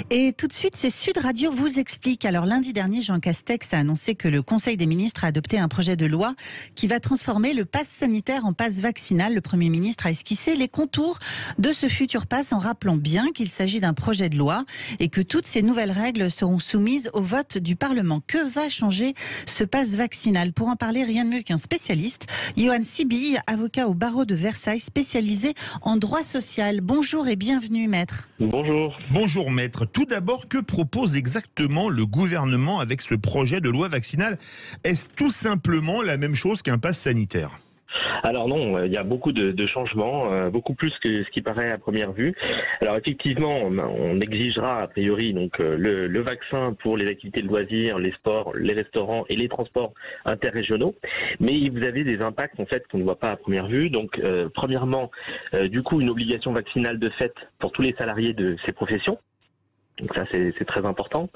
Et tout de suite, c'est Sud Radio vous explique. Alors lundi dernier, Jean Castex a annoncé que le Conseil des ministres a adopté un projet de loi qui va transformer le pass sanitaire en pass vaccinal. Le Premier ministre a esquissé les contours de ce futur pass en rappelant bien qu'il s'agit d'un projet de loi et que toutes ces nouvelles règles seront soumises au vote du Parlement. Que va changer ce pass vaccinal? Pour en parler, rien de mieux qu'un spécialiste. Johan Sibille, avocat au barreau de Versailles, spécialisé en droit social. Bonjour et bienvenue, maître. Bonjour. Bonjour maître. Tout d'abord, que propose exactement le gouvernement avec ce projet de loi vaccinale? Est-ce tout simplement la même chose qu'un pass sanitaire? Alors non, il y a beaucoup de changements, beaucoup plus que ce qui paraît à première vue. Alors effectivement, on exigera a priori donc le vaccin pour les activités de loisirs, les sports, les restaurants et les transports interrégionaux. Mais vous avez des impacts en fait qu'on ne voit pas à première vue. Donc premièrement, du coup une obligation vaccinale de fait pour tous les salariés de ces professions. Donc ça c'est très important.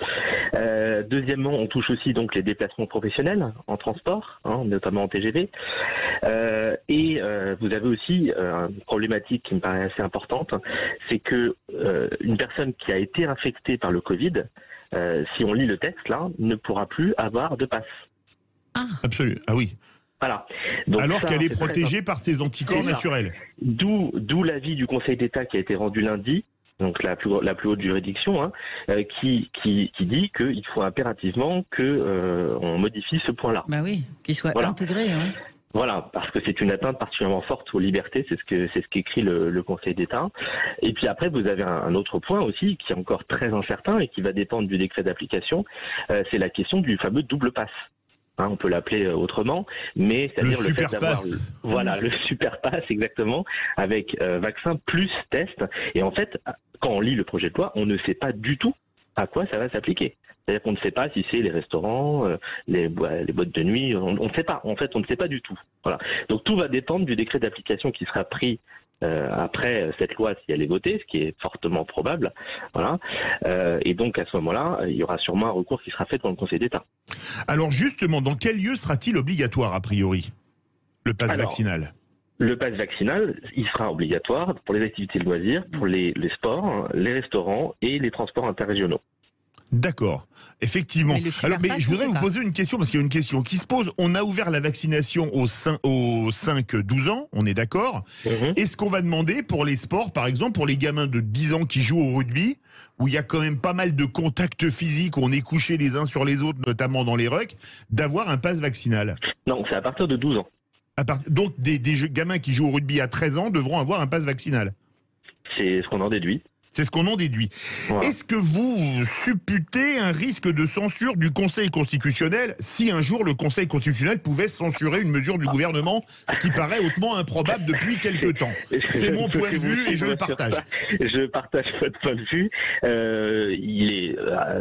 Deuxièmement, on touche aussi donc les déplacements professionnels en transport, notamment en TGV. Vous avez aussi une problématique qui me paraît assez importante, c'est que une personne qui a été infectée par le Covid, si on lit le texte là, ne pourra plus avoir de passe. Ah, absolument. Ah oui. Voilà. Donc alors qu'elle est protégée par ses anticorps naturels. D'où l'avis du Conseil d'État qui a été rendu lundi. Donc la plus haute juridiction, qui dit qu'il faut impérativement que on modifie ce point-là. Bah oui, qu'il soit intégré. Oui. Voilà, parce que c'est une atteinte particulièrement forte aux libertés, c'est ce qu'écrit le Conseil d'État. Et puis après, vous avez un autre point aussi qui est encore très incertain et qui va dépendre du décret d'application, c'est la question du fameux double pass. On peut l'appeler autrement, mais c'est-à-dire le fait d'avoir le super pass exactement, avec vaccin plus test. Et en fait, quand on lit le projet de loi, on ne sait pas du tout à quoi ça va s'appliquer. C'est-à-dire qu'on ne sait pas si c'est les restaurants, les boîtes de nuit, on ne sait pas. En fait, on ne sait pas du tout. Voilà. Donc tout va dépendre du décret d'application qui sera pris après cette loi, si elle est votée, ce qui est fortement probable. Voilà. Et donc à ce moment-là, il y aura sûrement un recours qui sera fait devant le Conseil d'État. Alors justement, dans quel lieu sera-t-il obligatoire a priori, le pass vaccinal? Le pass vaccinal, il sera obligatoire pour les activités de loisirs, pour les sports, les restaurants et les transports interrégionaux. D'accord, effectivement. Alors, mais je voudrais vous poser une question, parce qu'il y a une question qui se pose. On a ouvert la vaccination aux 5-12 ans, on est d'accord. Est-ce qu'on va demander pour les sports, par exemple, pour les gamins de 10 ans qui jouent au rugby, où il y a quand même pas mal de contacts physiques, où on est couchés les uns sur les autres, notamment dans les rucks, d'avoir un pass vaccinal? Non, c'est à partir de 12 ans. Donc des gamins qui jouent au rugby à 13 ans devront avoir un pass vaccinal? C'est ce qu'on en déduit. C'est ce qu'on en déduit. Voilà. Est-ce que vous supputez un risque de censure du Conseil constitutionnel si un jour le Conseil constitutionnel pouvait censurer une mesure du gouvernement, ce qui paraît hautement improbable depuis quelque temps? C'est mon point de vue et je le partage. Je partage votre point de vue.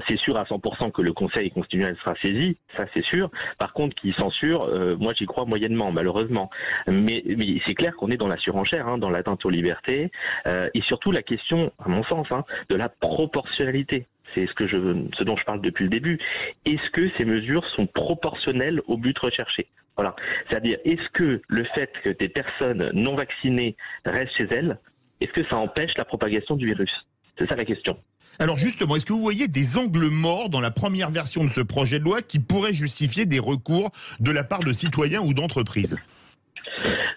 C'est sûr à 100% que le Conseil constitutionnel sera saisi, ça c'est sûr. Par contre, qu'il censure, moi j'y crois moyennement, malheureusement. Mais c'est clair qu'on est dans la surenchère, dans l'atteinte aux libertés, et surtout la question, à mon sens, de la proportionnalité. C'est ce dont je parle depuis le début. Est-ce que ces mesures sont proportionnelles au but recherché? Voilà. C'est-à-dire, est-ce que le fait que des personnes non vaccinées restent chez elles, est-ce que ça empêche la propagation du virus? C'est ça la question. Alors justement, est-ce que vous voyez des angles morts dans la première version de ce projet de loi qui pourraient justifier des recours de la part de citoyens ou d'entreprises?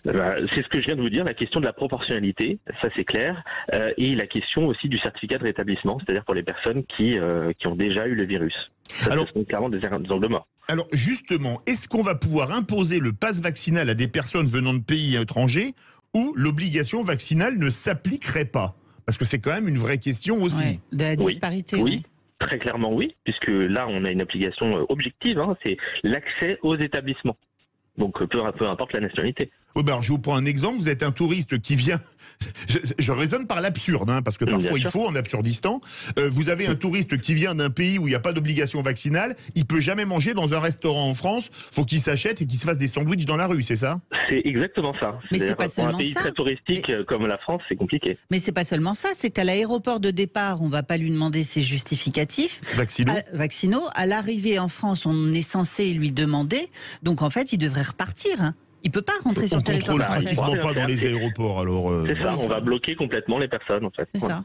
C'est ce que je viens de vous dire, la question de la proportionnalité, ça c'est clair, et la question aussi du certificat de rétablissement, c'est-à-dire pour les personnes qui ont déjà eu le virus. Ça, ce sont clairement des angles morts. Alors justement, est-ce qu'on va pouvoir imposer le pass vaccinal à des personnes venant de pays étrangers où l'obligation vaccinale ne s'appliquerait pas? Parce que c'est quand même une vraie question aussi. Ouais, de la disparité. Oui. Très clairement oui, puisque là on a une obligation objective, c'est l'accès aux établissements. Donc peu importe la nationalité. Oui, alors je vous prends un exemple, vous êtes un touriste qui vient, je raisonne par l'absurde, parce que parfois il faut en absurdistan, vous avez un touriste qui vient d'un pays où il n'y a pas d'obligation vaccinale, il peut jamais manger dans un restaurant en France, faut qu'il s'achète et qu'il se fasse des sandwichs dans la rue, c'est ça? C'est exactement ça. Mais c'est pas seulement ça. Pour un pays très touristique comme la France, c'est compliqué. Mais c'est pas seulement ça, c'est qu'à l'aéroport de départ, on va pas lui demander ses justificatifs vaccinaux. À l'arrivée en France, on est censé lui demander, donc en fait, il devrait repartir. Il peut pas rentrer sur le territoire français. Pratiquement pas dans les aéroports, alors. C'est ça, on va bloquer complètement les personnes, en fait. C'est ça.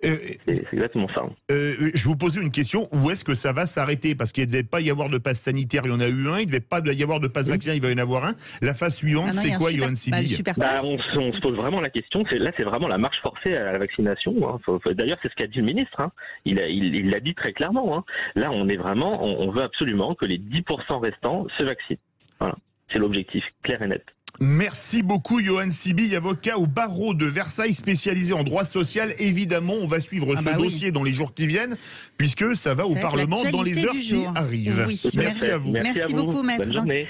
C'est exactement ça. Je vous posais une question, où est-ce que ça va s'arrêter? Parce qu'il ne devait pas y avoir de passe sanitaire, il y en a eu un, il ne devait pas y avoir de passe vaccinal, il va y en avoir un. La phase suivante, c'est quoi, Yohann Sibylle? On se pose vraiment la question, là c'est vraiment la marche forcée à la vaccination. Hein. D'ailleurs c'est ce qu'a dit le ministre, hein. Il l'a dit très clairement. Hein. Là on est vraiment, on veut absolument que les 10% restants se vaccinent. Voilà. C'est l'objectif, clair et net. Merci beaucoup Yohann Sibylle, avocat au barreau de Versailles spécialisé en droit social. Évidemment, on va suivre ce dossier dans les jours qui viennent, puisque ça va au Parlement dans les heures qui arrivent. Oui. Merci à vous. Merci beaucoup, maître. Bonne journée.